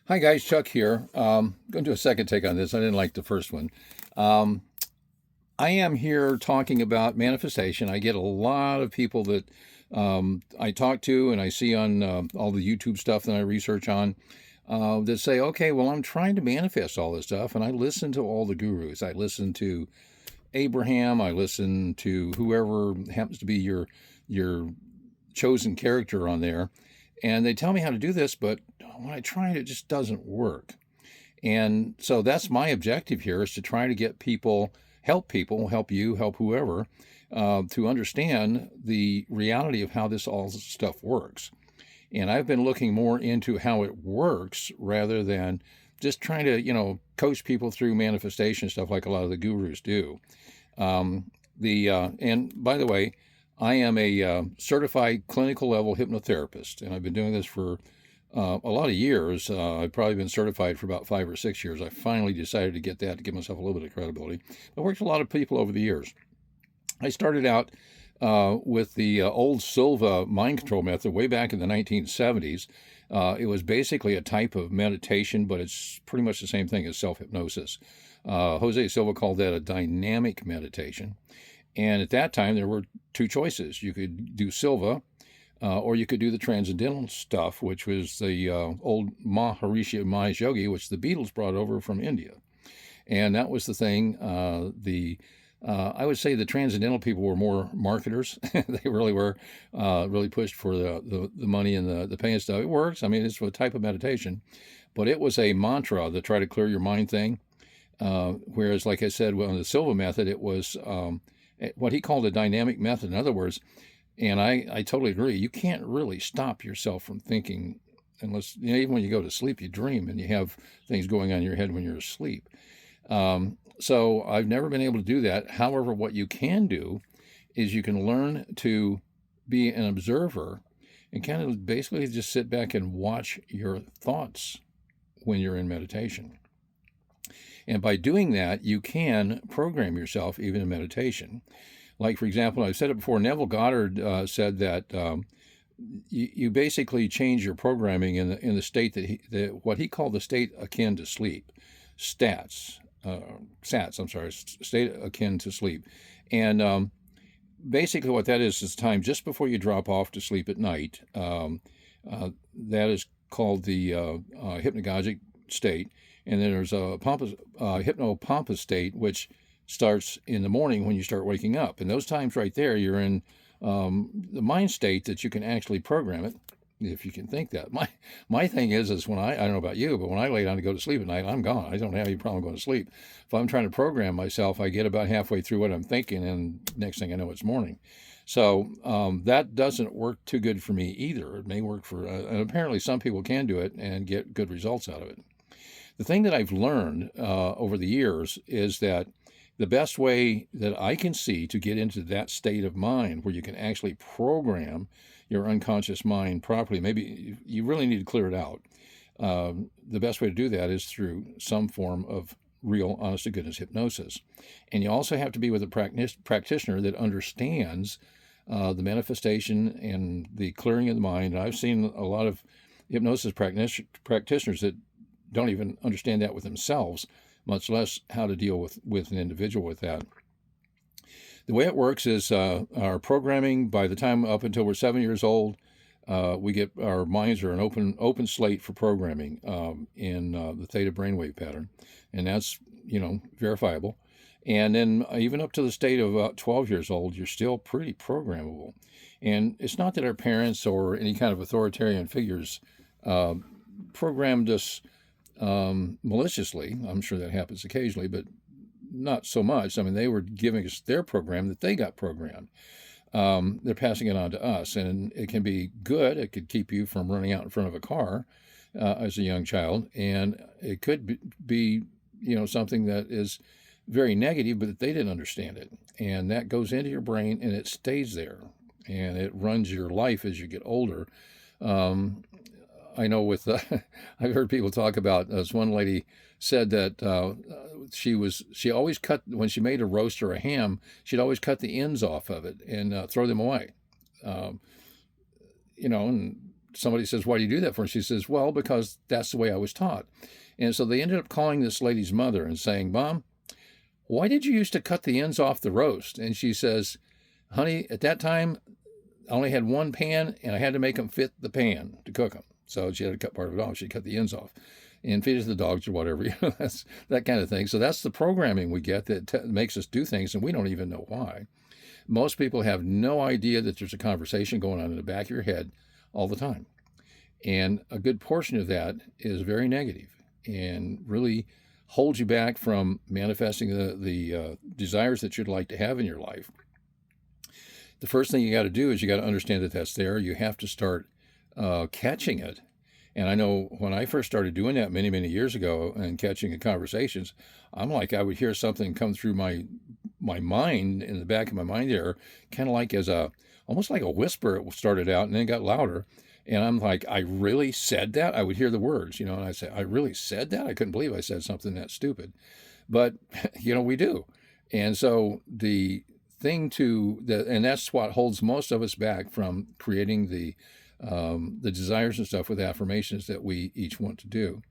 Hi guys, Chuck here. Going to do a second take on this. I didn't like the first one. Um, I am here talking about manifestation. I get a lot of people that I talk to and I see on all the YouTube stuff that I research on that say, okay, well, I'm trying to manifest all this stuff. And I listen to all the gurus. I listen to Abraham. I listen to whoever happens to be your chosen character on there. And they tell me how to do this, but when I try it, it just doesn't work. And so that's my objective here is to try to get people, help you, help whoever, to understand the reality of how this all stuff works. And I've been looking more into how it works rather than just trying to, coach people through manifestation stuff like a lot of the gurus do. And by the way, I am a certified clinical level hypnotherapist, and I've been doing this for a lot of years. I've probably been certified for about 5 or 6 years. I finally decided to get that to give myself a little bit of credibility. I've worked with a lot of people over the years. I started out with the old Silva mind control method way back in the 1970s. It was basically a type of meditation, but it's pretty much the same thing as self hypnosis. Jose Silva called that a dynamic meditation. And at that time, there were two choices. You could do Silva, or you could do the transcendental stuff, which was the old Maharishi Mahesh Yogi, which the Beatles brought over from India. And that was the thing. I would say the transcendental people were more marketers. They really were, really pushed for the money and the pay and stuff. It works. I mean, it's a type of meditation, but it was a mantra, the try to clear your mind thing. Whereas, like I said, well, in the Silva method, it was what he called a dynamic method. In other words, and I totally agree, you can't really stop yourself from thinking unless, even when you go to sleep, you dream and you have things going on in your head when you're asleep. So I've never been able to do that. However, what you can do is you can learn to be an observer and kind of basically just sit back and watch your thoughts when you're in meditation. And by doing that, you can program yourself even in meditation. Like, for example, I've said it before, Neville Goddard said that you basically change your programming in the state what he called the state akin to sleep, SATS, I'm sorry, state akin to sleep. And basically what that is time just before you drop off to sleep at night. That is called the hypnagogic state. And then there's a hypnopompous state, which starts in the morning when you start waking up. And those times right there, you're in the mind state that you can actually program it, if you can think that. My thing is when I don't know about you, but when I lay down to go to sleep at night, I'm gone. I don't have any problem going to sleep. If I'm trying to program myself, I get about halfway through what I'm thinking, and next thing I know, it's morning. So that doesn't work too good for me either. It may work for, and apparently some people can do it and get good results out of it. The thing that I've learned over the years is that the best way that I can see to get into that state of mind where you can actually program your unconscious mind properly, maybe you really need to clear it out. The best way to do that is through some form of real, honest to goodness hypnosis. And you also have to be with a practitioner that understands the manifestation and the clearing of the mind. And I've seen a lot of hypnosis practitioners that don't even understand that with themselves, much less how to deal with an individual with that. The way it works is our programming, by the time up until we're 7 years old, we get our minds are an open slate for programming in the theta brainwave pattern, and that's verifiable. And then even up to the state of about 12 years old, you're still pretty programmable. And it's not that our parents or any kind of authoritarian figures programmed us maliciously. I'm sure that happens occasionally, but not so much. I mean, they were giving us their program that they got programmed. They're passing it on to us, and it can be good. It could keep you from running out in front of a car as a young child, and it could be something that is very negative, but they didn't understand it, and that goes into your brain and it stays there, and it runs your life as you get older. I know I've heard people talk about, as one lady said that she always cut, when she made a roast or a ham, she'd always cut the ends off of it and throw them away. And somebody says, why do you do that for? And she says, well, because that's the way I was taught. And so they ended up calling this lady's mother and saying, Mom, why did you used to cut the ends off the roast? And she says, honey, at that time, I only had one pan and I had to make them fit the pan to cook them. So she had to cut part of it off. She cut the ends off and feed it to the dogs or whatever. That's that kind of thing. So that's the programming we get that makes us do things and we don't even know why. Most people have no idea that there's a conversation going on in the back of your head all the time. And a good portion of that is very negative and really holds you back from manifesting the desires that you'd like to have in your life. The first thing you got to do is you got to understand that that's there. You have to start catching it. And I know when I first started doing that many, many years ago and catching the conversations, I'm like, I would hear something come through my mind, in the back of my mind there, kind of like almost like a whisper. It started out and then it got louder. And I'm like, I really said that? I would hear the words, and I say, I really said that? I couldn't believe I said something that stupid. But, we do. And so the thing and that's what holds most of us back from creating the desires and stuff with affirmations that we each want to do.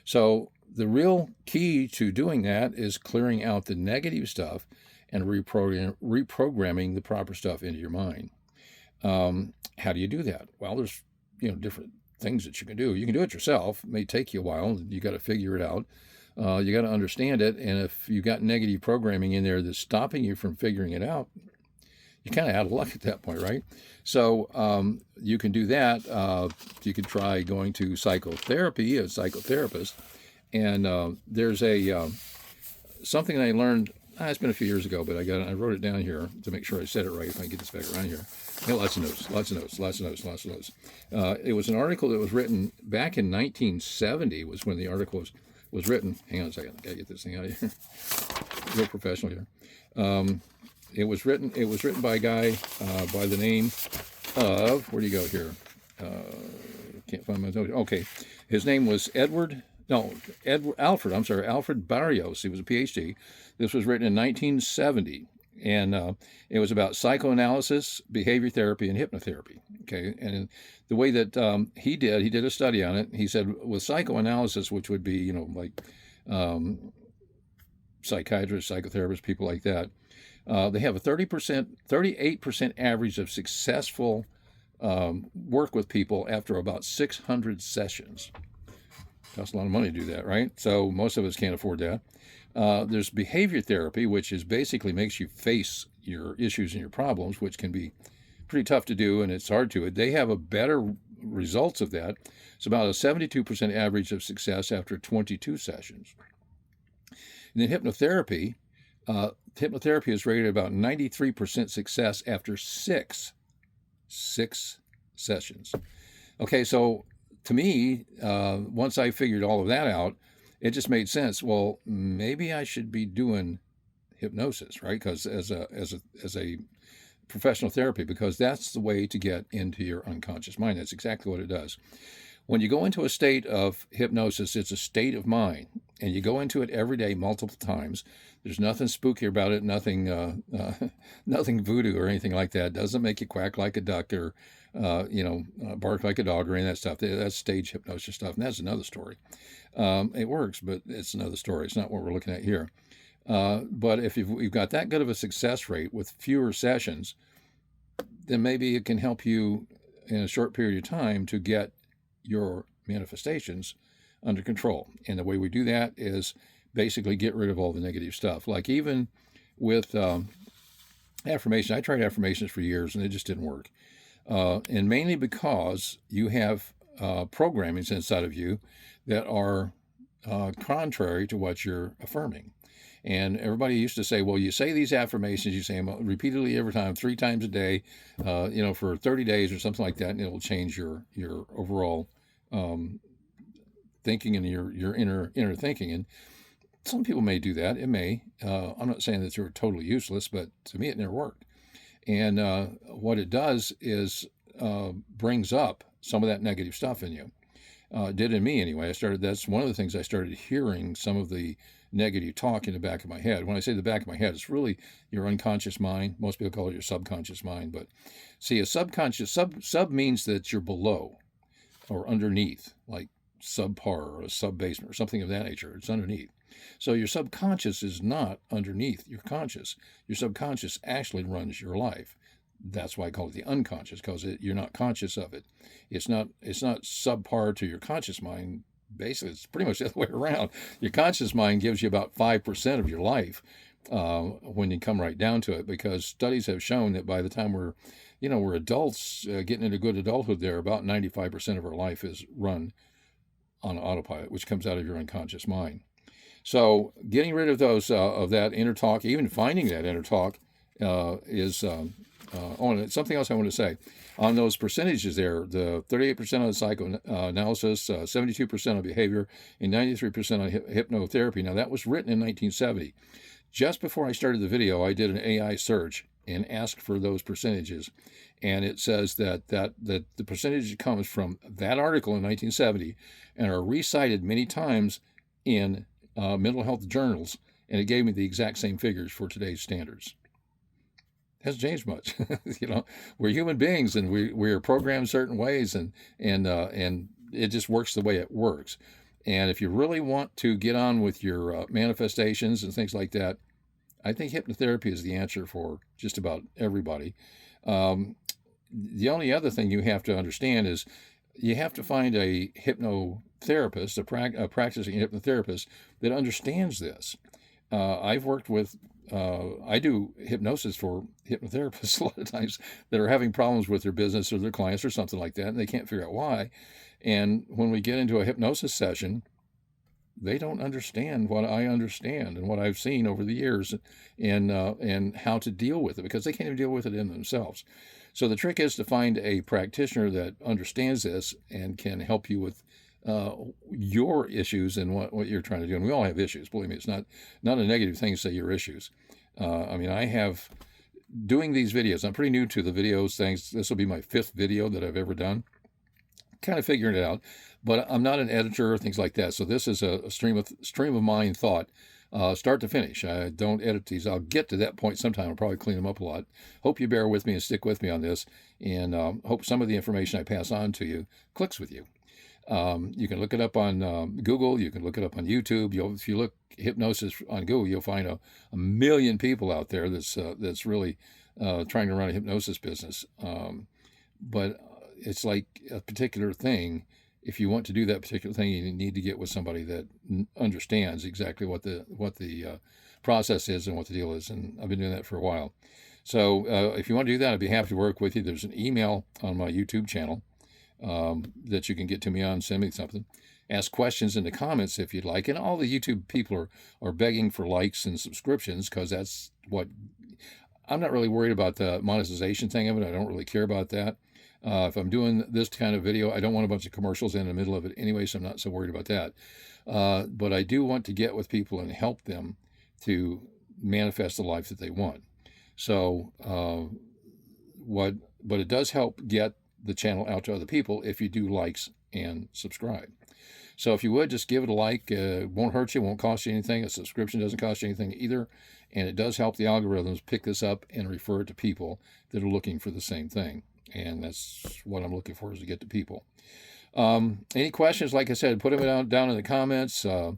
So the real key to doing that is clearing out the negative stuff and reprogramming the proper stuff into your mind. How do you do that? Well, there's different things that you can do. You can do it yourself. It may take you a while. You got to figure it out. You got to understand it. And if you got negative programming in there that's stopping you from figuring it out, you're kind of out of luck at that point, right? So you can do that. You can try going to psychotherapy, a psychotherapist. And there's something I learned. It's been a few years ago, but I wrote it down here to make sure I said it right. If I can get this back around here, lots of notes. It was an article that was written back in 1970. Was when the article was written. Hang on a second, I gotta get this thing out of here. Real professional here. It was written by a guy by the name of, where do you go here? Can't find my notes. Okay, his name was Alfred Barrios. He was a PhD. This was written in 1970, and it was about psychoanalysis, behavior therapy, and hypnotherapy. Okay, and the way that he did a study on it. He said with psychoanalysis, which would be like psychiatrists, psychotherapists, people like that, they have a 38% average of successful work with people after about 600 sessions. Costs a lot of money to do that, right? So most of us can't afford that. There's behavior therapy, which is basically makes you face your issues and your problems, which can be pretty tough to do, and it's hard to. They have a better results of that. It's about a 72% average of success after 22 sessions. And then hypnotherapy is rated about 93% success after six sessions. Okay, so to me, once I figured all of that out, it just made sense. Well, maybe I should be doing hypnosis, right? Because as a professional therapy, because that's the way to get into your unconscious mind. That's exactly what it does. When you go into a state of hypnosis, it's a state of mind, and you go into it every day, multiple times. There's nothing spooky about it, nothing voodoo or anything like that. It doesn't make you quack like a duck or bark like a dog or any of that stuff. That's stage hypnosis stuff, and that's another story. It works, but it's another story. It's not what we're looking at here. But if you've got that good of a success rate with fewer sessions, then maybe it can help you in a short period of time to get your manifestations under control. And the way we do that is basically get rid of all the negative stuff. Like even with affirmation, I tried affirmations for years and it just didn't work. And mainly because you have programmings inside of you that are contrary to what you're affirming. And everybody used to say, well, you say these affirmations, you say them repeatedly every time, 3 times a day, for 30 days or something like that, and it'll change your overall thinking and your inner thinking. And some people may do that. It may. I'm not saying that they're totally useless, but to me, it never worked. And what it does is brings up some of that negative stuff in you. It did in me anyway. That's one of the things I started hearing, some of the negative talk in the back of my head. When I say the back of my head, it's really your unconscious mind. Most people call it your subconscious mind. But see, a subconscious, sub means that you're below. or underneath, like subpar or a sub basement or something of that nature. It's underneath. So your subconscious is not underneath your conscious. Your subconscious actually runs your life. That's why I call it the unconscious, because you're not conscious of it. It's not subpar to your conscious mind. Basically, it's pretty much the other way around. Your conscious mind gives you about 5% of your life when you come right down to it, because studies have shown that by the time we're adults, getting into good adulthood, there about 95% of our life is run on autopilot, which comes out of your unconscious mind. So getting rid of those of that inner talk, even finding that inner talk, is and something else I want to say on those percentages there. The 38% on psychoanalysis, 72% on behavior, and 93% on hypnotherapy. Now that was written in 1970. Just before I started the video, I did an AI search and asked for those percentages, and it says that the percentage comes from that article in 1970 and are recited many times in mental health journals, and it gave me the exact same figures for today's standards. It hasn't changed much. We're human beings, and we are programmed certain ways, and it just works the way it works. And if you really want to get on with your manifestations and things like that, I think hypnotherapy is the answer for just about everybody. The only other thing you have to understand is you have to find a hypnotherapist, a practicing hypnotherapist that understands this. I've worked with, I do hypnosis for hypnotherapists a lot of times that are having problems with their business or their clients or something like that, and they can't figure out why. And when we get into a hypnosis session, they don't understand what I understand and what I've seen over the years, and how to deal with it, because they can't even deal with it in themselves. So the trick is to find a practitioner that understands this and can help you with your issues and what you're trying to do. And we all have issues. Believe me, it's not a negative thing to say your issues. I have, doing these videos, I'm pretty new to the videos things. This will be my 5th video that I've ever done. Kind of figuring it out, but I'm not an editor or things like that. So this is a stream of mind thought, start to finish. I don't edit these. I'll get to that point sometime. I'll probably clean them up a lot. Hope you bear with me and stick with me on this, and hope some of the information I pass on to you clicks with you. You can look it up on Google. You can look it up on YouTube. If you look hypnosis on Google, you'll find a million people out there that's really trying to run a hypnosis business. But it's like a particular thing. If you want to do that particular thing, you need to get with somebody that understands exactly what the process is and what the deal is. And I've been doing that for a while. So if you want to do that, I'd be happy to work with you. There's an email on my YouTube channel that you can get to me on. Send me something. Ask questions in the comments if you'd like. And all the YouTube people are begging for likes and subscriptions, because that's what I'm not really worried about, the monetization thing of it. I don't really care about that. If I'm doing this kind of video, I don't want a bunch of commercials in the middle of it anyway, so I'm not so worried about that. But I do want to get with people and help them to manifest the life that they want. So, but it does help get the channel out to other people if you do likes and subscribe. So if you would, just give it a like. It won't hurt you, won't cost you anything. A subscription doesn't cost you anything either. And it does help the algorithms pick this up and refer it to people that are looking for the same thing. And that's what I'm looking for, is to get to people. Any questions, like I said, put them down in the comments. I'd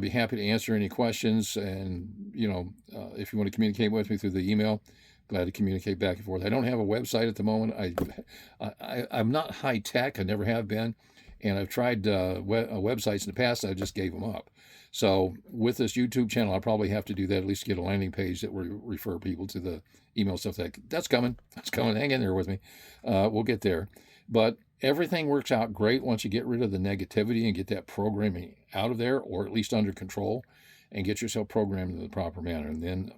be happy to answer any questions. And, if you want to communicate with me through the email, glad to communicate back and forth. I don't have a website at the moment. I'm not high tech. I never have been. And I've tried websites in the past. I just gave them up. So with this YouTube channel, I'll probably have to do that, at least get a landing page that will refer people to the email stuff. That's coming. That's coming. Hang in there with me. We'll get there. But everything works out great once you get rid of the negativity and get that programming out of there, or at least under control, and get yourself programmed in the proper manner. And then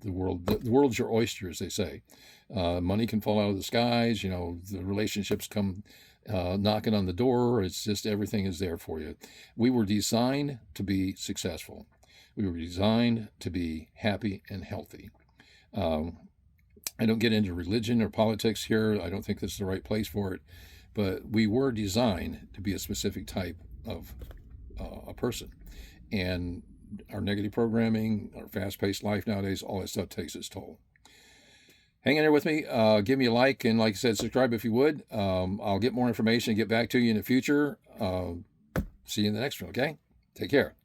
the world's your oyster, as they say. Money can fall out of the skies. The relationships come knocking on the door. It's just, everything is there for you. We were designed to be successful. We were designed to be happy and healthy. I don't get into religion or politics here. I don't think this is the right place for it. But we were designed to be a specific type of a person. And our negative programming, our fast-paced life nowadays, all that stuff takes its toll. hang in there with me. Give me a like, and like I said, subscribe if you would. I'll get more information and get back to you in the future. See you in the next one, okay? Take care.